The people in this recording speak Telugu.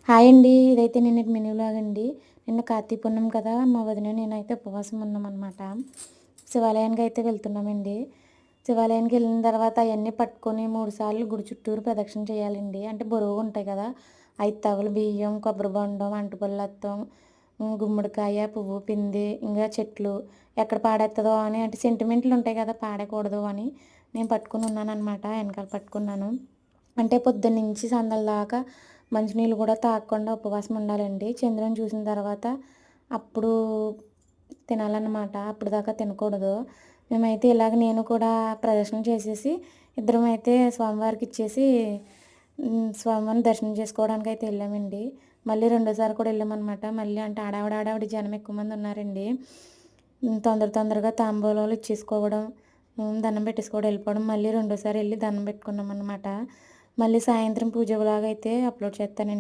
హాయ్ అండి. ఇదైతే నిన్నటి మినీ వ్లాగ్ అండి. నిన్న కార్తీక పూర్ణిమ కదా! మా వదిన నేనైతే ఉపవాసం ఉన్నామనమాట. శివాలయానికి అయితే వెళ్తున్నామండి. శివాలయానికి వెళ్ళిన తర్వాత అయన్నీ పట్టుకొని 3 సార్లు గుడి చుట్టూరు ప్రదక్షిణ చేయాలండి. అంటే బరువుగుంటాయి కదా! 5 తవ్వలు బియ్యం, కొబ్బరి బొండం, అంటుపుల్లత్తం, గుమ్మడికాయ, పువ్వు, పిండి, ఇంకా చెట్లు ఎక్కడ పాడేత్తదో అని అంటే సెంటిమెంట్లు ఉంటాయి కదా! పాడేయకూడదు అని నేను పట్టుకొని ఉన్నాననమాట. వెనకాల పట్టుకున్నాను. అంటే పొద్దున్నుంచి సందల దాకా మంచినీళ్ళు కూడా తాగకుండా ఉపవాసం ఉండాలండి. చంద్రుడిని చూసిన తర్వాత అప్పుడు తినాలన్నమాట. అప్పటిదాకా తినకూడదు. మేమైతే ఇలాగ నేను కూడా ప్రదక్షిణ చేసేసి ఇద్దరమైతే స్వామివారికి ఇచ్చేసి స్వామివారిని దర్శనం చేసుకోవడానికైతే వెళ్ళామండి. మళ్ళీ రెండోసారి కూడా వెళ్ళామనమాట. మళ్ళీ అంటే ఆడావిడి జనం ఎక్కువ మంది ఉన్నారండి. తొందరగా తాంబూలాలు ఇచ్చేసుకోవడం, దండం పెట్టేసుకోవడం, వెళ్ళిపోవడం. మళ్ళీ రెండోసారి వెళ్ళి దండం పెట్టుకున్నామన్నమాట. మళ్ళీ సాయంత్రం పూజ వ్లాగ్ అయితే అప్లోడ్ చేస్తానండి.